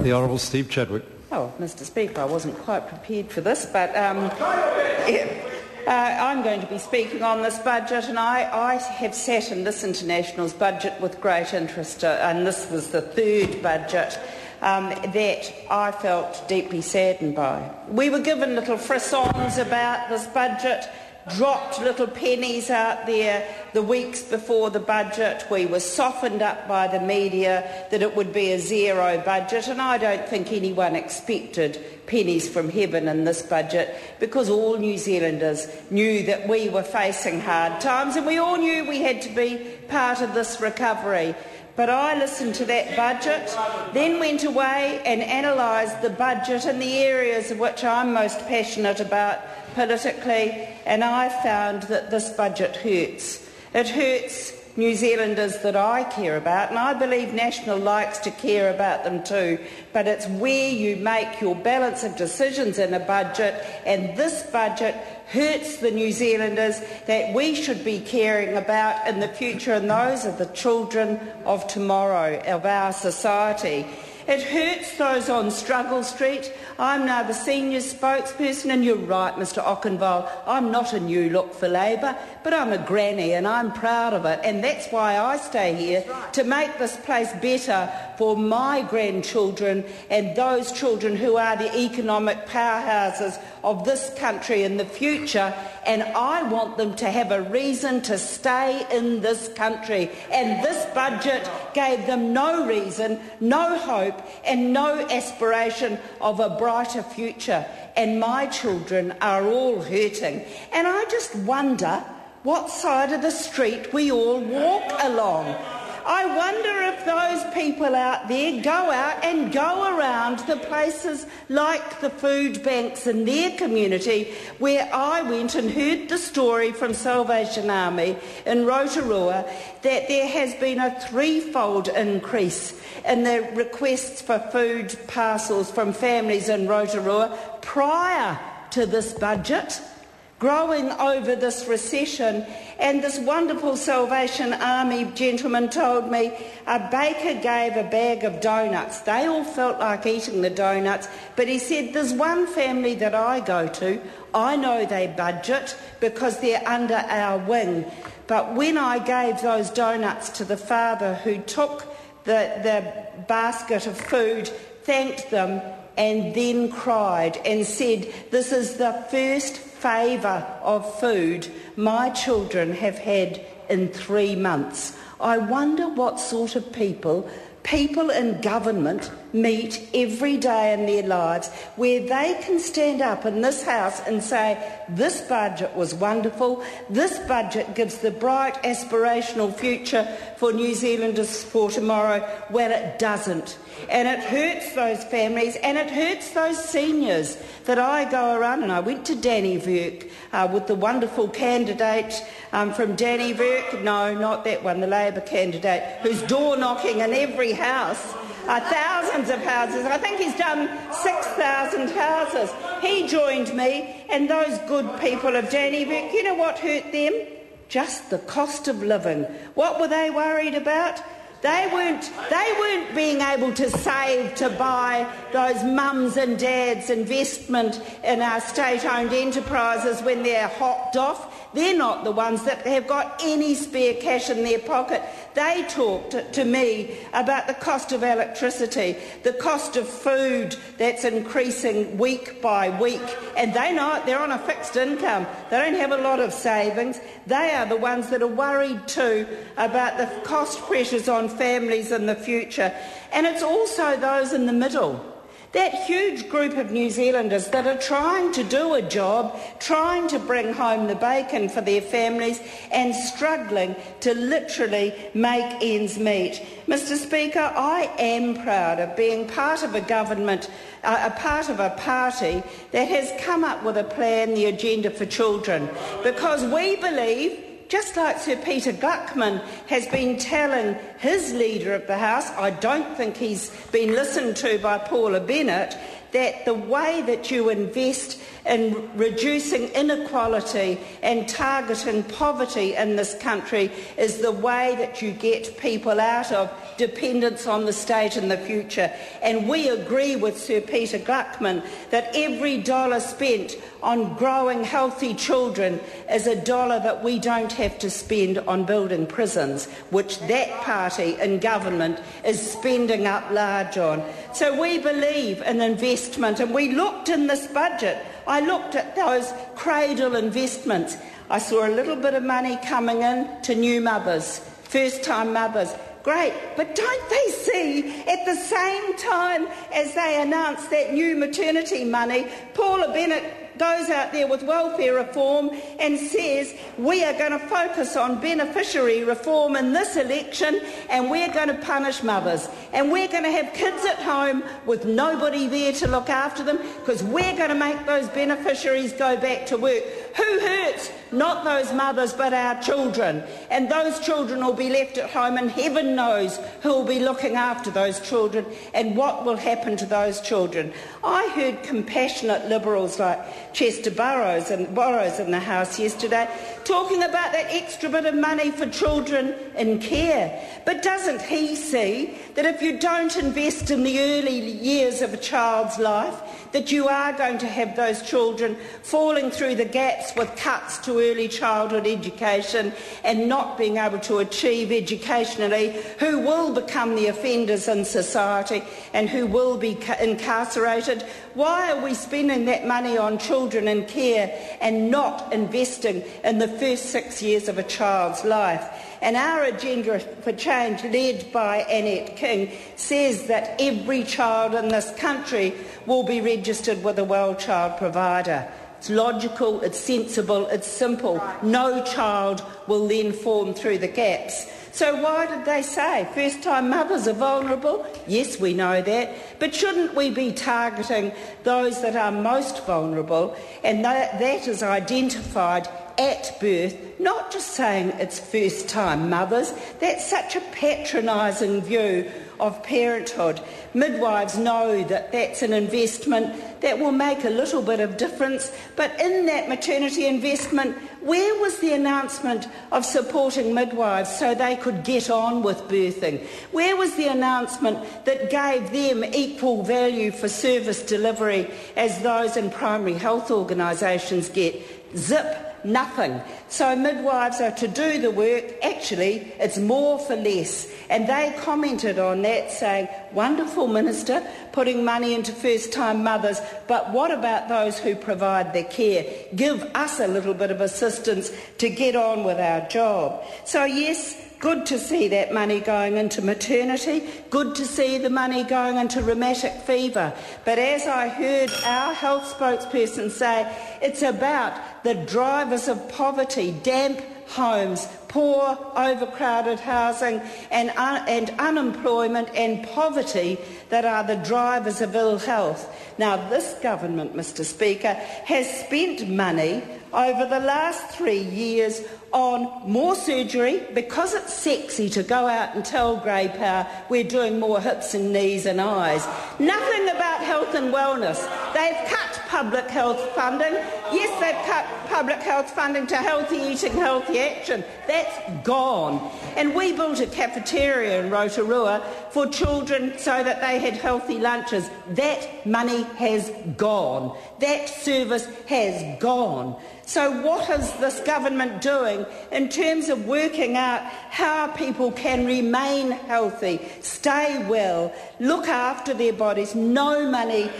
The Honourable Steve Chadwick. Oh, Mr Speaker, I wasn't quite prepared for this, but I'm going to be speaking on this budget, and I have sat and listened to National's budget with great interest, and this was the third budget that I felt deeply saddened by. We were given little frissons about this budget, dropped little pennies out there the weeks before the budget. We were softened up by the media that it would be a zero budget, and I don't think anyone expected pennies from heaven in this budget, because all New Zealanders knew that we were facing hard times, and we all knew we had to be part of this recovery. But I listened to that budget, then went away and analysed the budget in the areas of which I'm most passionate about politically, and I found that this budget hurts. It hurts New Zealanders that I care about, and I believe National likes to care about them too, but it's where you make your balance of decisions in a budget, and this budget hurts the New Zealanders that we should be caring about in the future, and those are the children of tomorrow, of our society. It hurts those on Struggle Street. I'm now the senior spokesperson, and you're right, Mr Ockenville, I'm not a new look for Labour, but I'm a granny and I'm proud of it, and that's why I stay here, to make this place better for my grandchildren and those children who are the economic powerhouses of this country in the future, and I want them to have a reason to stay in this country, and this budget gave them no reason, no hope and no aspiration of a brighter future, and my children are all hurting. And I just wonder what side of the street we all walk along. I wonder if those people out there go out and go around the places like the food banks in their community, where I went and heard the story from Salvation Army in Rotorua that there has been a threefold increase in the requests for food parcels from families in Rotorua prior to this budget, growing over this recession. And this wonderful Salvation Army gentleman told me a baker gave a bag of donuts. They all felt like eating the donuts, but he said, there's one family that I go to, I know they budget because they're under our wing. But when I gave those donuts to the father who took the basket of food, thanked them, and then cried and said, this is the first favour of food my children have had in 3 months. I wonder what sort of people in government meet every day in their lives, where they can stand up in this House and say, this budget was wonderful, this budget gives the bright aspirational future for New Zealanders for tomorrow. Well, it doesn't. And it hurts those families, and it hurts those seniors that I go around, and I went to Dannyvirk with the wonderful candidate from Dannyvirk, no, not that one, the Labour candidate, who's door knocking in every house, thousands of houses. I think he's done 6,000 houses. He joined me, and those good people of Dannyvirk, you know what hurt them? Just the cost of living. What were they worried about? They weren't being able to save to buy those mums and dads' investment in our state-owned enterprises when they're hopped off. They're not the ones that have got any spare cash in their pocket. They talked to me about the cost of electricity, the cost of food that's increasing week by week, and they know it. They're on a fixed income. They don't have a lot of savings. They are the ones that are worried too about the cost pressures on families in the future. And it's also those in the middle. That huge group of New Zealanders that are trying to do a job, trying to bring home the bacon for their families and struggling to literally make ends meet. Mr Speaker, I am proud of being part of a government, a part of a party that has come up with a plan, the Agenda for Children, because we believe, just like Sir Peter Gluckman has been telling his Leader of the House, I don't think he's been listened to by Paula Bennett, that the way that you invest in reducing inequality and targeting poverty in this country is the way that you get people out of dependence on the state in the future. And we agree with Sir Peter Gluckman that every dollar spent on growing healthy children is a dollar that we don't have to spend on building prisons, which that party in government is spending up large on. So we believe in investment, and we looked in this budget. I looked at those cradle investments. I saw a little bit of money coming in to new mothers, first-time mothers. Great, but don't they see, at the same time as they announce that new maternity money, Paula Bennett goes out there with welfare reform and says we are going to focus on beneficiary reform in this election, and we're going to punish mothers, and we're going to have kids at home with nobody there to look after them, because we're going to make those beneficiaries go back to work. Who hurts? Not those mothers, but our children. And those children will be left at home, and heaven knows who will be looking after those children and what will happen to those children. I heard compassionate Liberals like Chester Burrows in the House yesterday talking about that extra bit of money for children in care. But doesn't he see that if you don't invest in the early years of a child's life, that you are going to have those children falling through the gaps with cuts to early childhood education and not being able to achieve educationally, who will become the offenders in society and who will be incarcerated? Why are we spending that money on children in care and not investing in the first 6 years of a child's life? And our agenda for change, led by Annette King, says that every child in this country will be registered with a well child provider. It's logical, it's sensible, it's simple. No child will then fall through the gaps. So why did they say first-time mothers are vulnerable? Yes, we know that. But shouldn't we be targeting those that are most vulnerable? And that is identified at birth, not just saying it's first-time mothers. That's such a patronising view of parenthood. Midwives know that that's an investment that will make a little bit of difference, but in that maternity investment, where was the announcement of supporting midwives so they could get on with birthing? Where was the announcement that gave them equal value for service delivery as those in primary health organisations get? Zip. Nothing. So midwives are to do the work. Actually, it's more for less. And they commented on that, saying, wonderful, Minister, putting money into first-time mothers, but what about those who provide their care? Give us a little bit of assistance to get on with our job. So yes, good to see that money going into maternity, good to see the money going into rheumatic fever. But as I heard our health spokesperson say, it's about the drivers of poverty, damp homes, poor, overcrowded housing and unemployment and poverty that are the drivers of ill health. Now, this government, Mr Speaker, has spent money over the last 3 years on more surgery, because it's sexy to go out and tell grey power we're doing more hips and knees and eyes. Nothing about health and wellness. They've cut public health funding. Yes, they've cut public health funding to healthy eating, healthy action. That's gone. And we built a cafeteria in Rotorua for children so that they had healthy lunches. That money has gone. That service has gone. So what is this government doing in terms of working out how people can remain healthy, stay well, look after their bodies? No money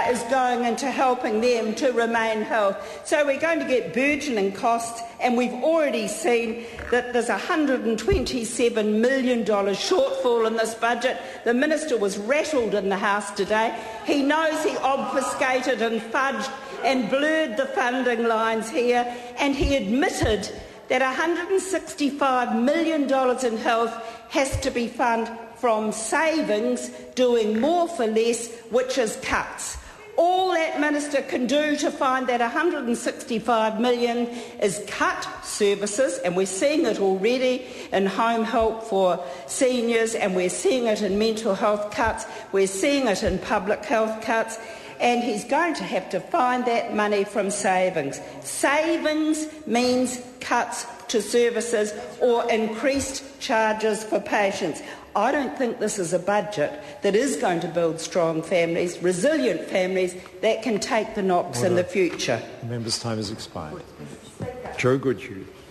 is going into helping them to remain healthy. So we're going to get burgeoning costs, and we've already seen that there's a $127 million shortfall in this budget. The Minister was rattled in the House today. He knows he obfuscated and fudged and blurred the funding lines here, and he admitted that $165 million in health has to be funded from savings, doing more for less, which is cuts. All that Minister can do to find that $165 million is cut services, and we're seeing it already in home help for seniors, and we're seeing it in mental health cuts, we're seeing it in public health cuts. and he's going to have to find that money from savings. Savings means cuts to services or increased charges for patients. I don't think this is a budget that is going to build strong families, resilient families that can take the knocks in the future. The member's time has expired. Joe Goodhue.